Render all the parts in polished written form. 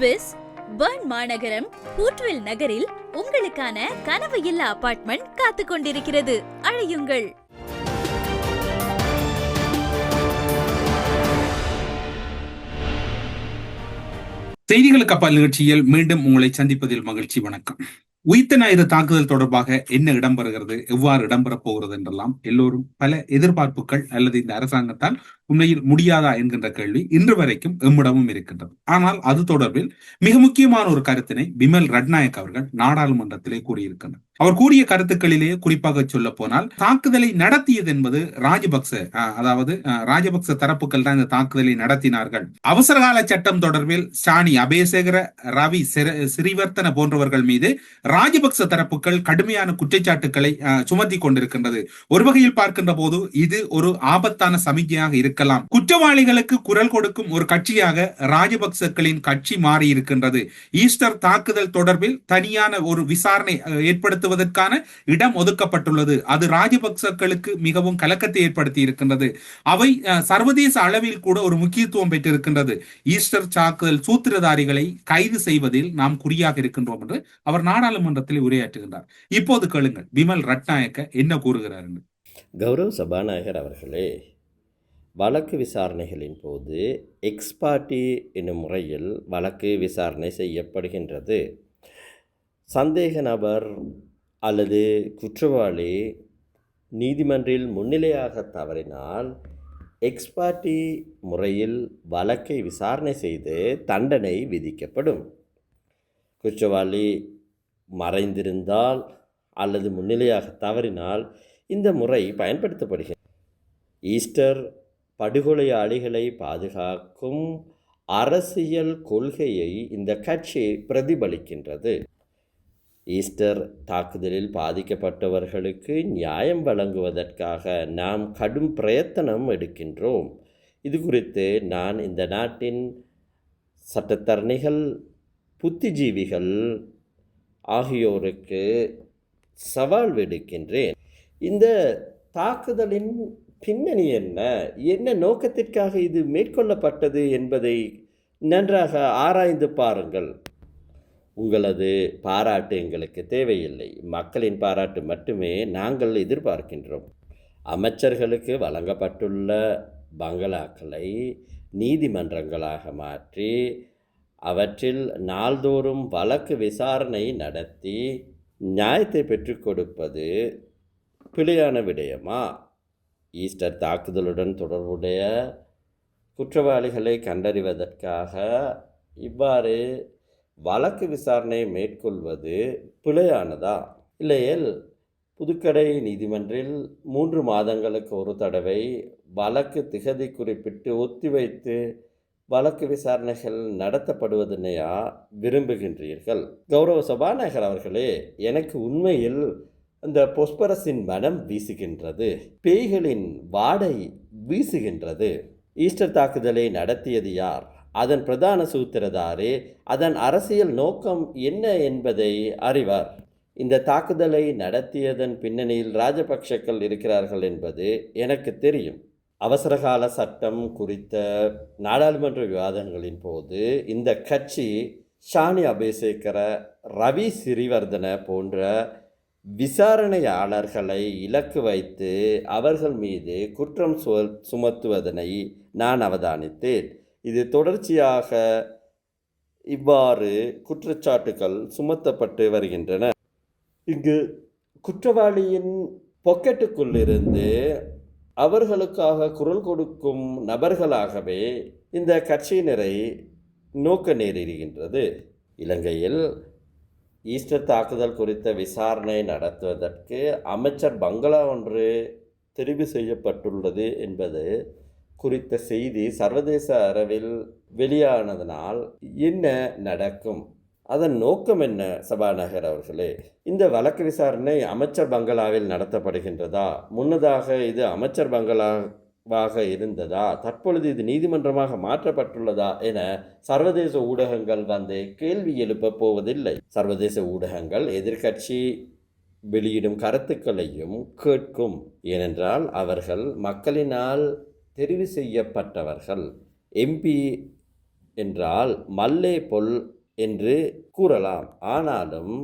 Swiss burn மாநகரம் ஹூட்வில் நகரில் உங்களுக்கான கனவு இல்ல அபார்ட்மெண்ட் காத்துக் கொண்டிருக்கிறது. அழையுங்கள். செய்திகளுக்கு அப்பால் நிகழ்ச்சியில் மீண்டும் உங்களை சந்திப்பதில் மகிழ்ச்சி. வணக்கம். உயிர்த்த ஞாயிறு தாக்குதல் தொடர்பாக என்ன இடம்பெறுகிறது, எவ்வாறு இடம்பெறப் போகிறது என்றெல்லாம் எல்லோரும் பல எதிர்பார்ப்புகள் அல்லது இந்த அரசாங்கத்தால் உண்மையில் முடியாதா என்கின்ற கேள்வி இன்று வரைக்கும் எம்மிடமும் இருக்கின்றது. ஆனால் அது தொடர்பில் மிக முக்கியமான ஒரு கருத்தினை பிமல் ரட்நாயக் அவர்கள் நாடாளுமன்றத்திலே கூறியிருக்கின்றனர். அவர் கூறிய கருத்துக்களிலேயே குறிப்பாக சொல்ல போனால், தாக்குதலை நடத்தியது என்பது ராஜபக்ச தரப்புகள் தான் இந்த தாக்குதலை நடத்தினார்கள். அவசரகால சட்டம் தொடர்பில் சாணி அபேசேகர, ரவி சிறிவர்த்தன போன்றவர்கள் மீது ராஜபக்ச தரப்புகள் கடுமையான குற்றச்சாட்டுக்களை சுமத்தி கொண்டிருக்கின்றது. ஒரு வகையில் பார்க்கின்ற போது இது ஒரு ஆபத்தான சமிக்கையாக இருக்கலாம். குற்றவாளிகளுக்கு குரல் கொடுக்கும் ஒரு கட்சியாக ராஜபக்சக்களின் கட்சி மாறி இருக்கின்றது. ஈஸ்டர் தாக்குதல் தொடர்பில் தனியான ஒரு விசாரணை ஏற்படுத்துவதற்கான இடம் ஒதுக்கப்பட்டுள்ளது. அது ராஜபக்சக்களுக்கு மிகவும் கலக்கத்தை ஏற்படுத்தி இருக்கின்றது. அவை சர்வதேச அளவில் கூட ஒரு முக்கியத்துவம் பெற்றிருக்கின்றது. ஈஸ்டர் தாக்குதல் சூத்திரதாரிகளை கைது செய்வதில் நாம் குறியாக இருக்கின்றோம் என்று அவர் நாடாளுமன்றத்தில் உரையாற்றுகின்றார். இப்போது கேளுங்கள், பிமல் ரட்நாயக்க என்ன கூறுகிறார் என்று. கௌரவ சபாநாயகர் அவர்களே, வழக்கு விசாரணைகளின் போது எக்ஸ்பார்ட்டி என்னும் முறையில் வழக்கு விசாரணை செய்யப்படுகின்றது. சந்தேக நபர் அல்லது குற்றவாளி நீதிமன்றில் முன்னிலையாக தவறினால் எக்ஸ்பார்ட்டி முறையில் வழக்கை விசாரணை செய்து தண்டனை விதிக்கப்படும். குற்றவாளி மறைந்திருந்தால் அல்லது முன்னிலையாக தவறினால் இந்த முறை பயன்படுத்தப்படுகிறது. ஈஸ்டர் படுகொலையாளிகளை பாதுகாக்கும் அரசியல் கொள்கையை இந்த கட்சி பிரதிபலிக்கின்றது. ஈஸ்டர் தாக்குதலில் பாதிக்கப்பட்டவர்களுக்கு நியாயம் வழங்குவதற்காக நாம் கடும் பிரயத்தனம் எடுக்கின்றோம். இது குறித்து நான் இந்த நாட்டின் சட்டத்தரணிகள், புத்திஜீவிகள் ஆகியோருக்கு சவால் விடுக்கின்றேன். இந்த தாக்குதலின் பின்னணி என்ன நோக்கத்திற்காக இது மேற்கொள்ளப்பட்டது என்பதை நன்றாக ஆராய்ந்து பாருங்கள். உங்களது பாராட்டு எங்களுக்கு தேவையில்லை. மக்களின் பாராட்டு மட்டுமே நாங்கள் எதிர்பார்க்கின்றோம். அமைச்சர்களுக்கு வழங்கப்பட்டுள்ள பங்களாக்களை நீதிமன்றங்களாக மாற்றி அவற்றில் நாள்தோறும் வழக்கு விசாரணை நடத்தி நியாயத்தை பெற்றுக் கொடுப்பது பிழையான விடயமா? ஈஸ்டர் தாக்குதலுடன் தொடர்புடைய குற்றவாளிகளை கண்டறிவதற்காக இவ்வாறு வழக்கு விசாரணை மேற்கொள்வது பிழையானதா? இல்லையேல் புதுக்கடை நீதிமன்றில் 3 மாதங்களுக்கு ஒரு தடவை வழக்கு திகதி குறிப்பிட்டு ஒத்திவைத்து வழக்கு விசாரணைகள் நடத்தப்படுவதனையா விரும்புகின்றீர்கள்? கௌரவ சபாநாயகர் அவர்களே, எனக்கு உண்மையில் அந்த பொஸ்பரஸின் மனம் வீசுகின்றது, பேய்களின் வாடை வீசுகின்றது. ஈஸ்டர் தாக்குதலை நடத்தியது யார்? அதன் பிரதான சூத்திரதாரி, அதன் அரசியல் நோக்கம் என்ன என்பதை அறிவார். இந்த தாக்குதலை நடத்தியதன் பின்னணியில் ராஜபக்சக்கள் இருக்கிறார்கள் என்பது எனக்கு தெரியும். அவசரகால சட்டம் குறித்த நாடாளுமன்ற விவாதங்களின் போது இந்த கட்சி சாணி அபேசேகர, ரவி சிறிவர்தன போன்ற விசாரணையாளர்களை இலக்கு வைத்து அவர்கள் மீது குற்றம் சுமத்துவதனை நான் அவதானித்தேன். இது தொடர்ச்சியாக இவ்வாறு குற்றச்சாட்டுகள் சுமத்தப்பட்டு வருகின்றன. இங்கு குற்றவாளியின் பொக்கெட்டுக்குள்ளிருந்து அவர்களுக்காக குரல் கொடுக்கும் நபர்களாகவே இந்த கட்சியினரை நோக்க நேரிடுகின்றது. இலங்கையில் ஈஸ்டர் தாக்குதல் குறித்த விசாரணை நடத்துவதற்கு அமைச்சர் பங்களா ஒன்று தெரிவு செய்யப்பட்டுள்ளது என்பது குறித்த செய்தி சர்வதேச அளவில் வெளியானதனால் என்ன நடக்கும்? அதன் நோக்கம் என்ன? சபாநாயகர் அவர்களே, இந்த வழக்கு விசாரணை அமைச்சர் பங்களாவில் நடத்தப்படுகின்றதா? முன்னதாக இது அமைச்சர் பங்களாவாக இருந்ததா? தற்பொழுது இது நீதிமன்றமாக மாற்றப்பட்டுள்ளதா என சர்வதேச ஊடகங்கள் கேள்வி எழுப்ப போவதில்லை. சர்வதேச ஊடகங்கள் எதிர்க்கட்சி வெளியிடும் கருத்துக்களையும் கேட்கும். ஏனென்றால் அவர்கள் மக்களினால் தெரிவு செய்யப்பட்டவர்கள். எம்பி என்றால் மல்லே பொல் என்று கூறலாம். ஆனாலும்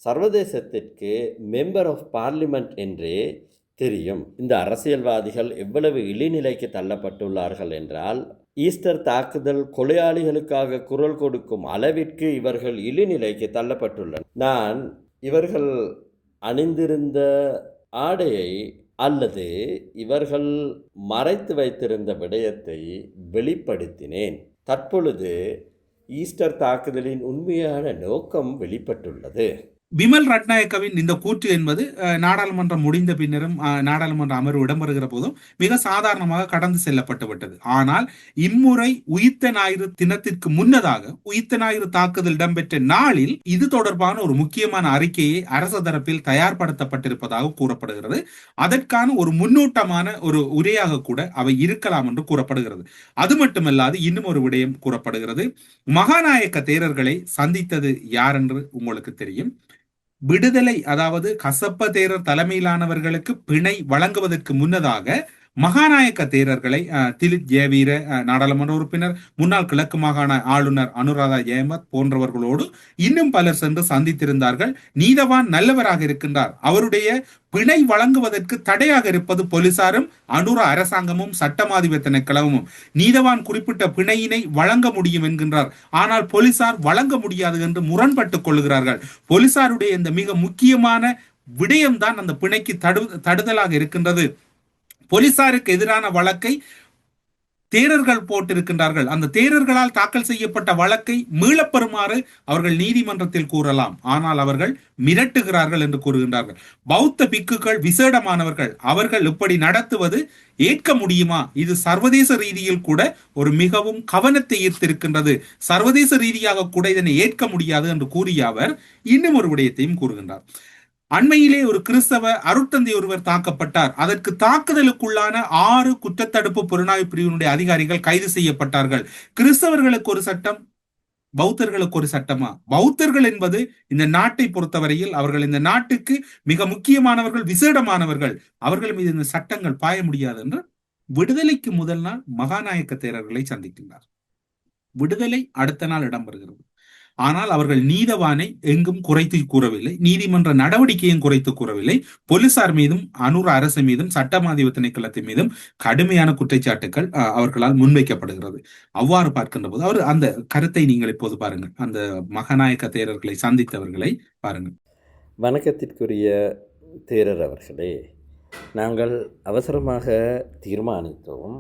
சர்வதேசத்திற்கு மெம்பர் ஆஃப் பார்லிமெண்ட் என்றே தெரியும். இந்த அரசியல்வாதிகள் எவ்வளவு இழிநிலைக்கு தள்ளப்பட்டுள்ளார்கள் என்றால், ஈஸ்டர் தாக்குதல் கொலையாளிகளுக்காக குரல் கொடுக்கும் அளவிற்கு இவர்கள் இழிநிலைக்கு தள்ளப்பட்டுள்ளனர். நான் இவர்கள் அணிந்திருந்த ஆடையை அல்லது இவர்கள் மறைத்து வைத்திருந்த விடயத்தை வெளிப்படுத்தினேன். தற்பொழுது ஈஸ்டர் தாக்குதலின் உண்மையான நோக்கம் வெளிப்பட்டுள்ளது. பிமல் ரட்நாயக்கவின் இந்த கூற்று என்பது நாடாளுமன்றம் முடிந்த பின்னரும் நாடாளுமன்ற அமர்வு இடம்பெறுகிற போதும் மிக சாதாரணமாக கடந்து செல்லப்பட்டு விட்டது. ஆனால் இம்முறை உயிர்த்த ஞாயிறு தினத்திற்கு முன்னதாக உயிர்த்த ஞாயிறு தாக்குதல் இடம்பெற்ற நாளில் இது தொடர்பான ஒரு முக்கியமான அறிக்கையை அரசு தரப்பில் தயார்படுத்தப்பட்டிருப்பதாக கூறப்படுகிறது. அதற்கான ஒரு முன்னோட்டமான ஒரு உரையாக கூட அவை இருக்கலாம் என்று கூறப்படுகிறது. அது மட்டுமல்லாது இன்னும் ஒரு விடயம் கூறப்படுகிறது. மகாநாயக்க தேரர்களை சந்தித்தது யார் என்று உங்களுக்கு தெரியும். விடுதலை, அதாவது கசப்ப தேரர் தலைமையிலானவர்களுக்கு பிணை வழங்குவதற்கு முன்னதாக மகாநாயக்க தேரர்களை திலித் ஜெயவீர நாடாளுமன்ற உறுப்பினர், முன்னாள் கிழக்கு மாகாண ஆளுநர் அனுராதா ஜெயமத் போன்றவர்களோடு இன்னும் பலர் சென்று சந்தித்திருந்தார்கள். நீதவான் நல்லவராக இருக்கின்றார், அவருடைய பிணை வழங்குவதற்கு தடையாக இருப்பது போலீசாரும் அனுரா அரசாங்கமும் சட்டமாதிப திணைக்களமும். நீதவான் குறிப்பிட்ட பிணையினை வழங்க முடியும் என்கின்றார், ஆனால் போலீசார் வழங்க முடியாது என்று முரண்பட்டுக் கொள்கிறார்கள். போலீசாருடைய இந்த மிக முக்கியமான விடயம்தான் அந்த பிணைக்கு தடுதலாக இருக்கின்றது. போலீசாருக்கு எதிரான வழக்கை தேரர்கள் போட்டிருக்கின்றார்கள். அந்த தேரர்களால் தாக்கல் செய்யப்பட்ட வழக்கை மீளப்பெறுமாறு அவர்கள் நீதிமன்றத்தில் கூறலாம், ஆனால் அவர்கள் மிரட்டுகிறார்கள் என்று கூறுகின்றார்கள். பௌத்த பிக்குகள் விசேடமானவர்கள், அவர்கள் இப்படி நடத்துவது ஏற்க முடியுமா? இது சர்வதேச ரீதியில் கூட ஒரு மிகவும் கவனத்தை ஈர்த்திருக்கின்றது. சர்வதேச ரீதியாக கூட இதனை ஏற்க முடியாது என்று கூறிய அவர் இன்னும் ஒரு விடயத்தையும் கூறுகின்றார். அண்மையிலே ஒரு கிறிஸ்தவ அருட்தந்தை ஒருவர் தாக்கப்பட்டார். அதற்கு தாக்குதலுக்குள்ளான 6 குற்றத்தடுப்பு புலனாய்வு பிரிவினுடைய அதிகாரிகள் கைது செய்யப்பட்டார்கள். கிறிஸ்தவர்களுக்கு ஒரு சட்டம், பௌத்தர்களுக்கு ஒரு சட்டமா? பௌத்தர்கள் என்பது இந்த நாட்டை பொறுத்தவரையில் அவர்கள் இந்த நாட்டுக்கு மிக முக்கியமானவர்கள், விசேடமானவர்கள். அவர்கள் மீது இந்த சட்டங்கள் பாய முடியாது என்று விடுதலைக்கு முதல் நாள் மகாநாயக்க தேரர்களை சந்திக்கின்றார். விடுதலை அடுத்த நாள் இடம்பெறுகிறது. ஆனால் அவர்கள் நீதவானை எங்கும் குறைத்து கூறவில்லை, நீதிமன்ற நடவடிக்கையும் குறைத்து கூறவில்லை. போலீசார் மீதும் அனுர அரசு மீதும் சட்டமாதிப திணைக்களத்தின் மீதும் கடுமையான குற்றச்சாட்டுகள் அவர்களால் முன்வைக்கப்படுகிறது. அவ்வாறு பார்க்கின்ற போது அவர் அந்த கருத்தை நீங்கள் இப்போது பாருங்கள், அந்த மகாநாயக்க தேரர்களை சந்தித்தவர்களை பாருங்கள். வணக்கத்திற்குரிய தேரர் அவர்களே, நாங்கள் அவசரமாக தீர்மானித்தோம்,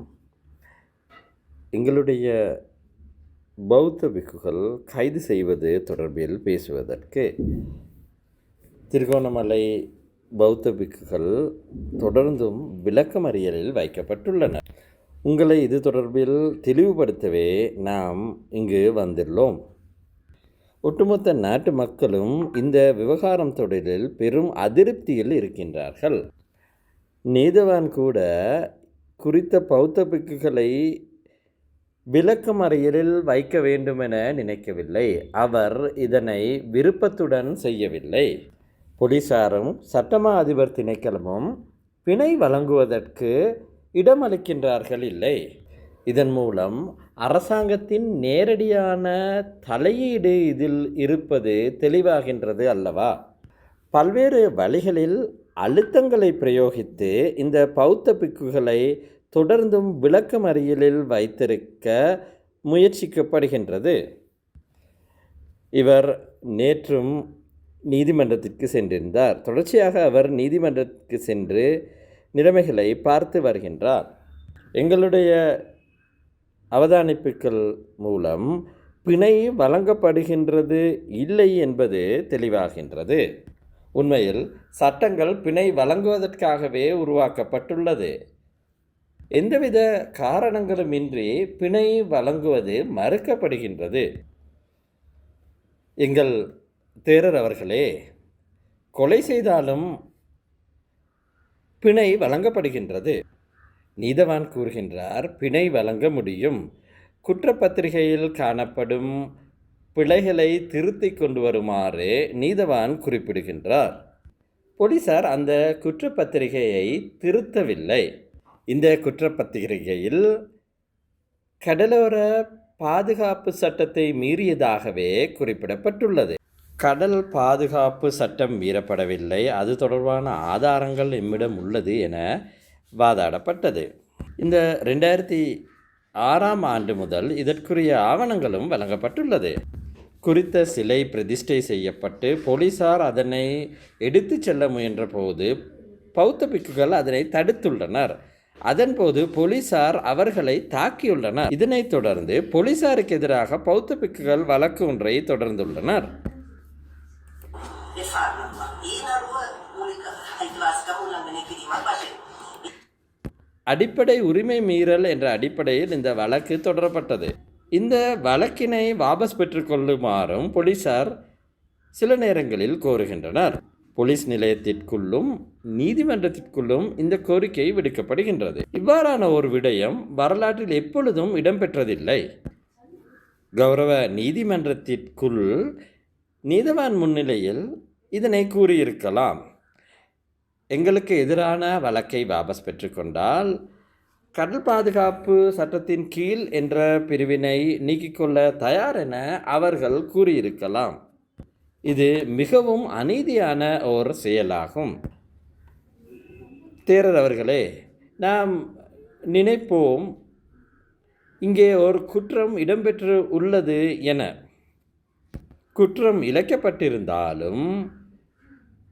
எங்களுடைய பௌத்த பிக்குகள் கைது செய்வது தொடர்பில் பேசுவதற்கு. திருகோணமலை பௌத்த பிக்குகள் தொடர்ந்தும் விளக்கமறியலில் வைக்கப்பட்டுள்ளனர். உங்களை இது தொடர்பில் தெளிவுபடுத்தவே நாம் இங்கு வந்துள்ளோம். ஒட்டுமொத்த நாட்டு மக்களும் இந்த விவகாரம் தொடரில் பெரும் அதிருப்தியில் இருக்கின்றார்கள். நீதவான் கூட குறித்த பௌத்த பிக்குகளை விளக்கமறியலில் வைக்க வேண்டுமென நினைக்கவில்லை. அவர் இதனை விருப்பத்துடன் செய்யவில்லை. போலீசாரும் சட்டமா அதிபர் திணைக்களமும் பிணை வழங்குவதற்கு இடமளிக்கின்றார்கள் இல்லை. இதன் மூலம் அரசாங்கத்தின் நேரடியான தலையீடு இதில் இருப்பது தெளிவாகின்றது அல்லவா? பல்வேறு வழிகளில் அழுத்தங்களை பிரயோகித்து இந்த பௌத்த பிக்குகளை தொடர்ந்தும் விளக்கமறியலில் வைத்திருக்க முயற்சிக்கப்படுகின்றது. இவர் நேற்றும் நீதிமன்றத்திற்கு சென்றிருந்தார். தொடர்ச்சியாக அவர் நீதிமன்றத்திற்கு சென்று நிலைமைகளை பார்த்து வருகின்றார். எங்களுடைய அவதானிப்புகள் மூலம் பிணை வழங்கப்படுகின்றது இல்லை என்பது தெளிவாகின்றது. உண்மையில் சட்டங்கள் பிணை வழங்குவதற்காகவே உருவாக்கப்பட்டுள்ளது. எந்தவித காரணங்களுமின்றி பிணை வழங்குவது மறுக்கப்படுகின்றது. எங்கள் தேரர் அவர்களே, கொலை செய்தாலும் பிணை வழங்கப்படுகின்றது. நீதவான் கூறுகின்றார், பிணை வழங்க முடியும். குற்றப்பத்திரிகையில் காணப்படும் பிழைகளை திருத்தி கொண்டு வருமாறு நீதவான் குறிப்பிடுகின்றார். போலீசார் அந்த குற்றப்பத்திரிகையை திருத்தவில்லை. இந்த குற்றப்பத்திரிகையில் கடலோர பாதுகாப்பு சட்டத்தை மீறியதாகவே குறிப்பிடப்பட்டுள்ளது. கடல் பாதுகாப்பு சட்டம் மீறப்படவில்லை, அது தொடர்பான ஆதாரங்கள் எம்மிடம் உள்ளது என வாதாடப்பட்டது. இந்த 2006ஆம் ஆண்டு முதல் இதற்குரிய ஆவணங்களும் வழங்கப்பட்டுள்ளது. குறித்த சிலை பிரதிஷ்டை செய்யப்பட்டு போலீசார் அதனை எடுத்து செல்ல முயன்ற போது பௌத்த பிக்குகள் அதனை தடுத்துள்ளனர். அதன்போது போலீசார் அவர்களை தாக்கியுள்ளனர். இதனைத் தொடர்ந்து போலீசாருக்கு எதிராக பௌத்த பிக்குகள் வழக்கு ஒன்றை தொடர்ந்துள்ளனர். அடிப்படை உரிமை மீறல் என்ற அடிப்படையில் இந்த வழக்கு தொடரப்பட்டது. இந்த வழக்கினை வாபஸ் பெற்றுக்கொள்ளுமாறும் போலீசார் சில நேரங்களில் கோருகின்றனர். போலீஸ் நிலையத்திற்குள்ளும் நீதிமன்றத்திற்குள்ளும் இந்த கோரிக்கை விடுக்கப்படுகின்றது. இவ்வாறான ஒரு விடயம் வரலாற்றில் எப்பொழுதும் இடம்பெற்றதில்லை. கௌரவ நீதிமன்றத்திற்குள் நீதவான் முன்னிலையில் இதனை கூறியிருக்கலாம். எங்களுக்கு எதிரான வழக்கை வாபஸ் பெற்றுக்கொண்டால் கடல் பாதுகாப்பு சட்டத்தின் கீழ் என்ற பிரிவினை நீக்கிக்கொள்ள தயார் என அவர்கள் கூறியிருக்கலாம். இது மிகவும் அநீதியான ஒரு செயலாகும். தேரர் அவர்களே, நாம் நினைப்போம் இங்கே ஒரு குற்றம் இடம்பெற்று உள்ளது என. குற்றம் இழைக்கப்பட்டிருந்தாலும்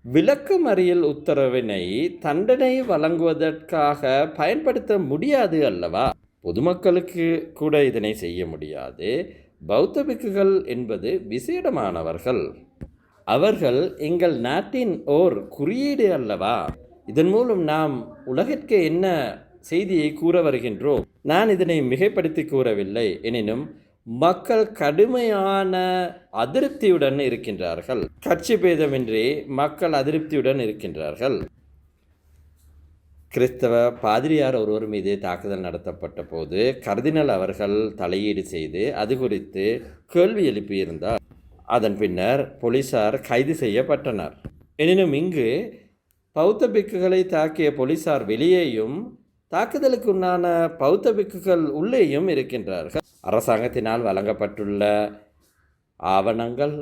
விளக்கமறியல் உத்தரவினை தண்டனை வழங்குவதற்காக பயன்படுத்த முடியாது அல்லவா? பொதுமக்களுக்கு கூட இதனை செய்ய முடியாது. பௌத்த பிக்குகள் என்பது விசேடமானவர்கள். அவர்கள் எங்கள் நாட்டின் ஓர் குறியீடு அல்லவா? இதன் மூலம் நாம் உலகிற்கு என்ன செய்தியை கூற வருகின்றோம்? நான் இதனை மிகைப்படுத்தி கூறவில்லை. எனினும் மக்கள் கடுமையான அதிருப்தியுடன் இருக்கின்றார்கள். கட்சி பேதமின்றி மக்கள் அதிருப்தியுடன் இருக்கின்றார்கள். கிறிஸ்தவ பாதிரியார் ஒருவர் மீது தாக்குதல் நடத்தப்பட்ட போது கர்தினல் அவர்கள் தலையீடு செய்து அது குறித்து கேள்வி எழுப்பியிருந்தார். அதன் பின்னர் போலீசார் கைது செய்யப்பட்டனர். எனினும் இங்கு பௌத்த பிக்குகளை தாக்கிய போலீசார் வெளியேயும் தாக்குதலுக்குண்டான பௌத்த பிக்குகள் உள்ளேயும் இருக்கின்றார்கள். அரசாங்கத்தினால் வழங்கப்பட்டுள்ள ஆவணங்கள்,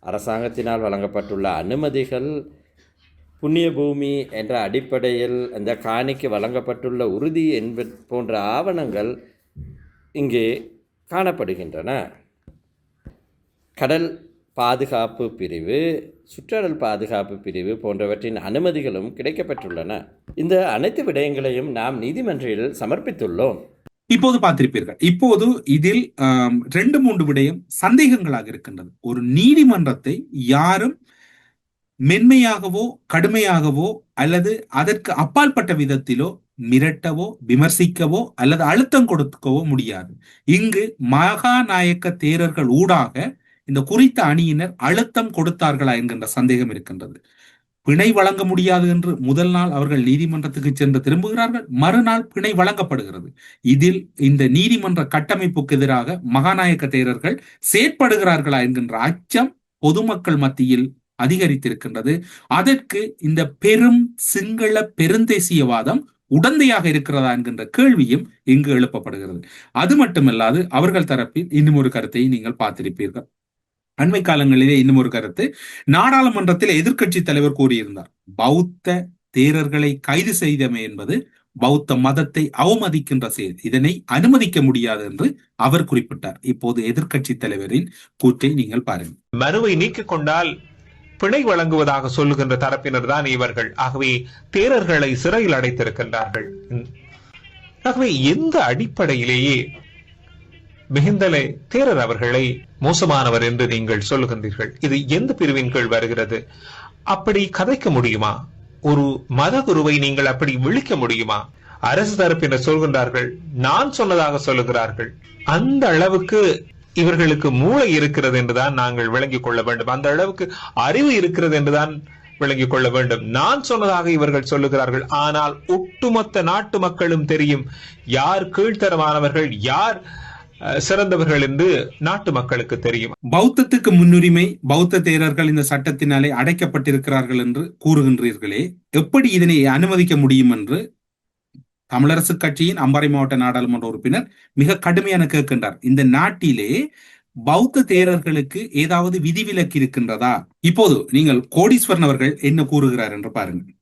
அரசாங்கத்தினால் வழங்கப்பட்டுள்ள அனுமதிகள், புண்ணிய பூமி என்ற அடிப்படையில் இந்த காணிக்கு வழங்கப்பட்டுள்ள உறுதி போன்ற ஆவணங்கள் இங்கே காணப்படுகின்றன. கடல் பாதுகாப்பு பிரிவு, சுற்றடல் பாதுகாப்பு பிரிவு போன்றவற்றின் அனுமதிகளும் கிடைக்கப்பெற்றுள்ளன. இந்த அனைத்து விடயங்களையும் நாம் நீதிமன்றில் சமர்ப்பித்துள்ளோம். இப்போது பார்த்திருப்பீர்கள். இப்போது இதில் 2-3 விடயம் சந்தேகங்களாக இருக்கின்றது. ஒரு நீதிமன்றத்தை யாரும் மென்மையாகவோ கடுமையாகவோ அல்லது அதற்கு அப்பாற்பட்ட விதத்திலோ மிரட்டவோ விமர்சிக்கவோ அல்லது அழுத்தம் கொடுக்கவோ முடியாது. இங்கு மகாநாயக்க தேரர்கள் ஊடாக இந்த குறித்த அணியினர் அழுத்தம் கொடுத்தார்களா என்கின்ற சந்தேகம் இருக்கின்றது. பிணை வழங்க முடியாது என்று முதல் நாள் அவர்கள் நீதிமன்றத்துக்கு சென்று திரும்புகிறார்கள், மறுநாள் பிணை வழங்கப்படுகிறது. இதில் இந்த நீதிமன்ற கட்டமைப்புக்கு எதிராக மகாநாயக்க தேரர்கள் செயற்படுகிறார்களா என்கின்ற அச்சம் பொதுமக்கள் மத்தியில் அதிகரித்திருக்கின்றது. அதற்கு இந்த பெரும் சிங்கள பெருந்தேசியவாதம் உடந்தையாக இருக்கிறதா என்கின்ற கேள்வியும் இங்கு எழுப்பப்படுகிறது. அது மட்டுமல்லாது அவர்கள் தரப்பில் இன்னும் ஒரு கருத்தை நீங்கள் பார்த்திருப்பீர்கள். அண்மை காலங்களிலே இன்னும் ஒரு கருத்து நாடாளுமன்றத்தில் எதிர்க்கட்சி தலைவர் கூறியிருந்தார். பௌத்த தேரர்களை கைது செய்தமை என்பது பௌத்த மதத்தை அவமதிக்கின்ற செயல், இதனை அனுமதிக்க முடியாது என்று அவர் குறிப்பிட்டார். இப்போது எதிர்க்கட்சி தலைவரின் கூற்றை நீங்கள் பாருங்கள். மனுவை நீக்கிக் கொண்டால் பிணை வழங்குவதாக சொல்லுகின்ற தரப்பினர் தான் இவர்கள். ஆகவே தேரர்களை சிறையில் அடைத்திருக்கின்றார்கள். ஆகவே எந்த அடிப்படையிலேயே மிகுந்தலை தேரர் அவர்களை மோசமானவர் என்று நீங்கள் சொல்லுகின்றீர்கள்? இது எந்த பிரிவின் கீழ் வருகிறது? அப்படி கதைக்க முடியுமா? ஒரு மத குருவை நீங்கள் அப்படி விழிக்க முடியுமா? அரசு தரப்பினர் சொல்கின்றார்கள், நான் சொன்னதாக சொல்லுகிறார்கள். அந்த அளவுக்கு இவர்களுக்கு மூளை இருக்கிறது என்றுதான் நாங்கள் விளங்கிக் கொள்ள வேண்டும். அந்த அளவுக்கு அறிவு இருக்கிறது என்றுதான் விளங்கிக் கொள்ள வேண்டும். நான் சொன்னதாக இவர்கள் சொல்லுகிறார்கள். ஆனால் ஒட்டுமொத்த நாட்டு மக்களும் தெரியும் யார் கீழ்த்தரமானவர்கள், யார் சிறந்தவர்கள் என்று நாட்டு மக்களுக்கு தெரியும். பௌத்தத்துக்கு முன்னுரிமை, பௌத்த தேரர்கள் இந்த சட்டத்தினாலே அடைக்கப்பட்டிருக்கிறார்கள் என்று கூறுகின்றீர்களே, எப்படி இதனை அனுமதிக்க முடியும் என்று தமிழரசு கட்சியின் அம்பாறை மாவட்ட நாடாளுமன்ற உறுப்பினர் மிக கடுமையான கேட்கின்றார். இந்த நாட்டிலே பௌத்த தேரர்களுக்கு ஏதாவது விதிவிலக்கு இருக்கின்றதா? இப்போது நீங்கள் கோடீஸ்வரன் அவர்கள் என்ன கூறுகிறார் என்று பாருங்கள்.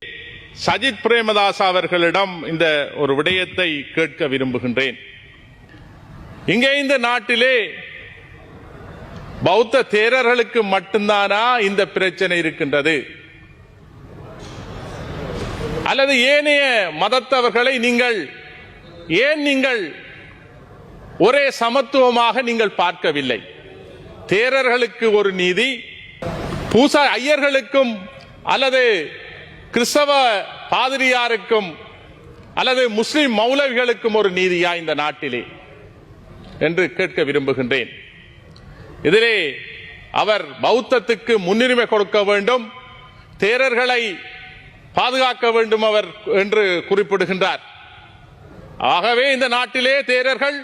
சஜித் பிரேமதாஸ் அவர்களிடம் இந்த ஒரு விடயத்தை கேட்க விரும்புகின்றேன். இங்கே இந்த நாட்டிலே பௌத்த தேரர்களுக்கு மட்டும்தானா இந்த பிரச்சனை இருக்கின்றது, அல்லது ஏனைய மதத்தவர்களை நீங்கள் ஒரே சமத்துவமாக நீங்கள் பார்க்கவில்லை? தேரர்களுக்கு ஒரு நீதி, பூசா ஐயர்களுக்கும் அல்லது கிறிஸ்தவ பாதிரியாருக்கும் அல்லது முஸ்லிம் மௌலவிகளுக்கும் ஒரு நீதியா இந்த நாட்டிலே என்று கேட்க விரும்புகின்றேன். இதிலே அவர் பௌத்தத்துக்கு முன்னுரிமை கொடுக்க வேண்டும், தேரர்களை பாதுகாக்க வேண்டும் அவர் என்று குறிப்பிடுகின்றார். ஆகவே இந்த நாட்டிலே தேரர்கள்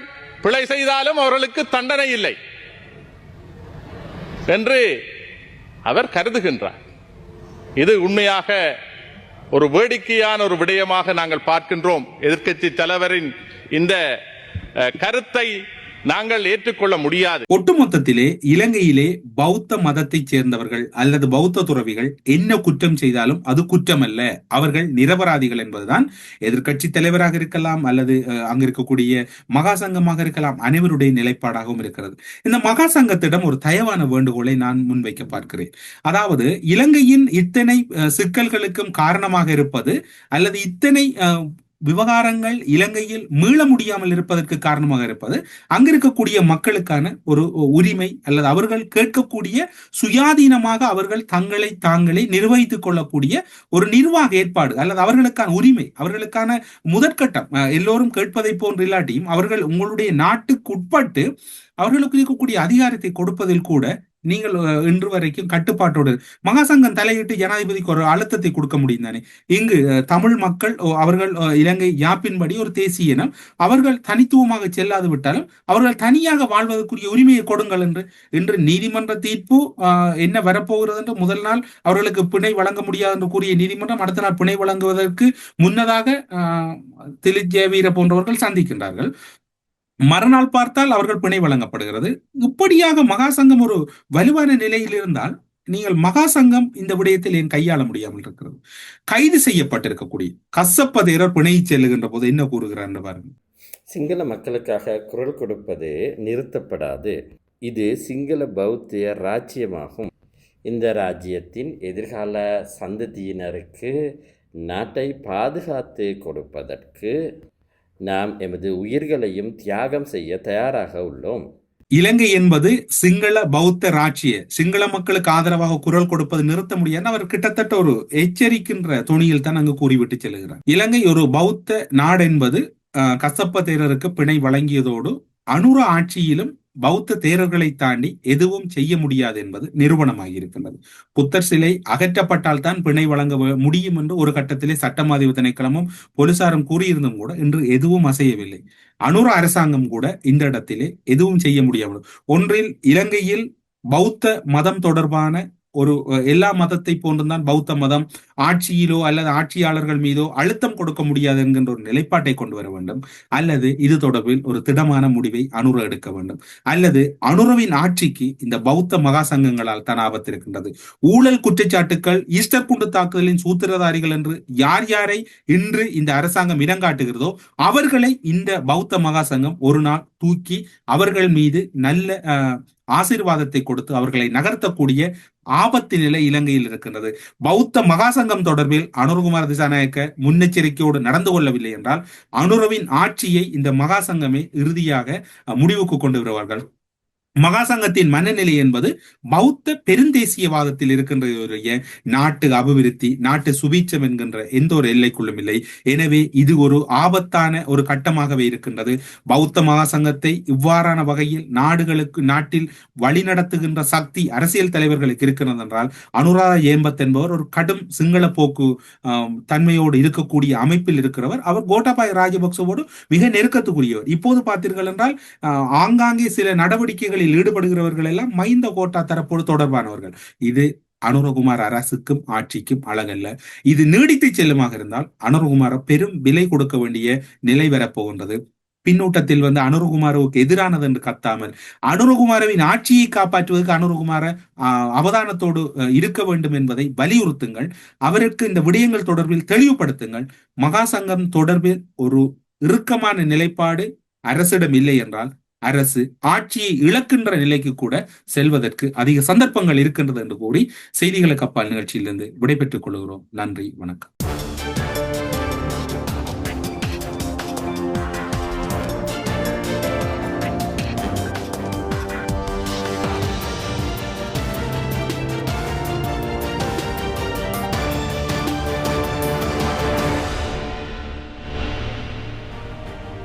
பிழை செய்தாலும் அவர்களுக்கு தண்டனை இல்லை என்று அவர் கருதுகின்றார். இது உண்மையாக ஒரு வேடிக்கையான ஒரு விடயமாக நாங்கள் பார்க்கின்றோம். எதிர்க்கட்சி தலைவரின் இந்த கருத்தை நாங்கள் ஏற்றுக்கொள்ள முடியாது. ஒட்டுமொத்தத்திலே இலங்கையிலே பௌத்த மதத்தை சேர்ந்தவர்கள் அல்லது பௌத்த துறவிகள் என்ன குற்றம் செய்தாலும் அது குற்றம் அல்ல, அவர்கள் நிரபராதிகள் என்பதுதான் எதிர்க்கட்சி தலைவராக இருக்கலாம் அல்லது அங்க இருக்கக்கூடிய மகா சங்கமாக இருக்கலாம், அனைவருடைய நிலைப்பாடாகவும் இருக்கிறது. இந்த மகா சங்கத்திடம் ஒரு தயவான வேண்டுகோளை நான் முன்வைக்க பார்க்கிறேன். அதாவது இலங்கையின் இத்தனை சிக்கல்களுக்கும் காரணமாக இருப்பது அல்லது இத்தனை விவகாரங்கள் இலங்கையில் மீள முடியாமல் இருப்பதற்கு காரணமாக இருப்பது அங்கிருக்கக்கூடிய மக்களுக்கான ஒரு உரிமை அல்லது அவர்கள் கேட்கக்கூடிய சுயாதீனமாக அவர்கள் தங்களை தாங்களே நிர்வகித்துக் கொள்ளக்கூடிய ஒரு நிர்வாக ஏற்பாடு அல்லது அவர்களுக்கான உரிமை, அவர்களுக்கான முதற்கட்டம். எல்லோரும் கேட்பதை போன்று இல்லாட்டியும் அவர்கள் உங்களுடைய நாட்டுக்கு உட்பட்டு அவர்களுக்கு இருக்கக்கூடிய அதிகாரத்தை கொடுப்பதில் கூட நீங்கள் இன்று வரைக்கும் கட்டுப்பாட்டோடு மகாசங்கம் தலையிட்டு ஜனாதிபதிக்கு ஒரு அழுத்தத்தை கொடுக்க முடியும் தானே. இங்கு தமிழ் மக்கள் அவர்கள் இலங்கை யாப்பின்படி ஒரு தேசிய இனம், அவர்கள் தனித்துவமாக செல்லாது விட்டாலும் அவர்கள் தனியாக வாழ்வதற்குரிய உரிமையை கொடுங்கள் என்று இன்று நீதிமன்ற தீர்ப்பு என்ன வரப்போகிறது என்று முதல் நாள் அவர்களுக்கு பிணை வழங்க முடியாது என்று கூறிய நீதிமன்றம் அடுத்த நாள் பிணை வழங்குவதற்கு முன்னதாக திலித் ஜெயவீர போன்றவர்கள் சந்திக்கின்றார்கள். மறுநாள் பார்த்தால் அவர்கள் பிணை வழங்கப்படுகிறது. இப்படியாக மகாசங்கம் ஒரு வலுவான நிலையில் இருந்தால் நீங்கள் மகாசங்கம் இந்த விடயத்தில் ஏன் கையாள முடியாமல் இருக்கிறது? கைது செய்யப்பட்டிருக்கக்கூடிய கசப்ப தேரர் பிணையை செல்லுகின்ற போது என்ன கூறுகிறார் பாருங்க. சிங்கள மக்களுக்காக குரல் கொடுப்பது நிறுத்தப்படாது. இது சிங்கள பௌத்திய ராஜ்யமாகும். இந்த ராஜ்யத்தின் எதிர்கால சந்ததியினருக்கு நாட்டை பாதுகாத்து கொடுப்பதற்கு நாம் எமது உயிர்களையும் தியாகம் செய்ய தயாராக உள்ளோம். இலங்கை என்பது சிங்கள பௌத்த ராட்சிய, சிங்கள மக்களுக்கு ஆதரவாக குரல் கொடுப்பது நிறுத்த முடியாது. அவர் கிட்டத்தட்ட ஒரு எச்சரிக்கின்ற துணியில் தான் அங்கு கூறிவிட்டு செல்கிறார். இலங்கை ஒரு பௌத்த நாடு என்பது கசப்ப தேரருக்கு பிணை வழங்கியதோடு அனுர ஆட்சியிலும் பௌத்த தேரர்களை தாண்டி எதுவும் செய்ய முடியாது என்பது நிரூபணமாகி இருக்கின்றது. புத்தர் சிலை அகற்றப்பட்டால் தான் பிணை வழங்க முடியும் என்று ஒரு கட்டத்திலே சட்டமாதிவு திணைக்களமும் போலீசாரும் கூறியிருந்தும் கூட இன்று எதுவும் அசையவில்லை. அனுர அரசாங்கம் கூட இந்த இடத்திலே எதுவும் செய்ய முடியாமல் ஒன்றில் இலங்கையில் பௌத்த மதம் தொடர்பான ஒரு எல்லா மதத்தை போன்றுதான் பௌத்த மதம் ஆட்சியிலோ அல்லது ஆட்சியாளர்கள் மீதோ அழுத்தம் கொடுக்க முடியாது என்கின்ற ஒரு நிலைப்பாட்டை கொண்டு வர வேண்டும், அல்லது இது தொடர்பில் ஒரு திடமான முடிவை அனுர எடுக்க வேண்டும், அல்லது அனுரவின் ஆட்சிக்கு இந்த பௌத்த மகா சங்கங்களால் தான் ஆபத்து இருக்கின்றது. ஊழல் குற்றச்சாட்டுக்கள், ஈஸ்டர் குண்டு தாக்குதலின் சூத்திரதாரிகள் என்று யார் யாரை இன்று இந்த அரசாங்கம் இடங்காட்டுகிறதோ அவர்களை இந்த பௌத்த மகா சங்கம் ஒரு நாள் தூக்கி அவர்கள் மீது நல்ல ஆசீர்வாதத்தை கொடுத்து அவர்களை நகர்த்தக்கூடிய ஆபத்து நிலை இலங்கையில் இருக்கின்றது. பௌத்த மகாசங்கம் தொடர்பில் அனுரகுமார திசாநாயக்க முன்னெச்சரிக்கையோடு நடந்து கொள்ளவில்லை என்றால் அனுரவின் ஆட்சியை இந்த மகாசங்கமே இறுதியாக முடிவுக்கு கொண்டு வருவார்கள். மகாசங்கத்தின் மனநிலை என்பது பௌத்த பெருந்தேசியவாதத்தில் இருக்கின்ற நாட்டு அபிவிருத்தி, நாட்டு சுபீட்சம் என்கின்ற எந்த ஒரு எல்லைக்குள்ளும் இல்லை. எனவே இது ஒரு ஆபத்தான ஒரு கட்டமாகவே இருக்கின்றது. பௌத்த மகாசங்கத்தை இவ்வாறான வகையில் நாட்டில் வழிநடத்துகின்ற சக்தி அரசியல் தலைவர்களுக்கு இருக்கிறது என்றால் அனுராதா ஏம்பத் என்பவர் ஒரு கடும் சிங்கள போக்கு தன்மையோடு இருக்கக்கூடிய அமைப்பில் இருக்கிறவர். அவர் கோட்டாபாய ராஜபக்சவோடு மிக நெருக்கத்துக்குரியவர். இப்போது பார்த்தீர்கள் என்றால் ஆங்காங்கே சில நடவடிக்கைகளில் ஈடுபடுகிறவர்கள் எல்லாம் மைந்த கோட்டா தரப்போடு தொடர்பானவர்கள். இது அனுரகுமார் அரசுக்கும் ஆட்சிக்கும் அழகல்ல. இது நீடித்து செல்லுமாக இருந்தால் அனுரகுமார பெரும் விலை கொடுக்க வேண்டிய நிலை வரப்போகின்றது. பின்னூட்டத்தில் அனுரகுமாரவுக்கு எதிரானது என்று கத்தாமல் அனுரகுமாரவின் ஆட்சியை காப்பாற்றுவதற்கு அனுரகுமார அவதானத்தோடு இருக்க வேண்டும் என்பதை வலியுறுத்துங்கள். அவருக்கு இந்த விடயங்கள் தொடர்பில் தெளிவுபடுத்துங்கள். மகாசங்கம் தொடர்பில் ஒரு இறுக்கமான நிலைப்பாடு அரசிடம் இல்லை என்றால் அரசு ஆட்சியை இழக்கின்ற நிலைக்கு கூட செல்வதற்கு அதிக சந்தர்ப்பங்கள் இருக்கின்றது என்று கூறி செய்திகளுக்கு அப்பால் நிகழ்ச்சியிலிருந்து விடைபெற்றுக் கொள்கிறோம். நன்றி, வணக்கம்.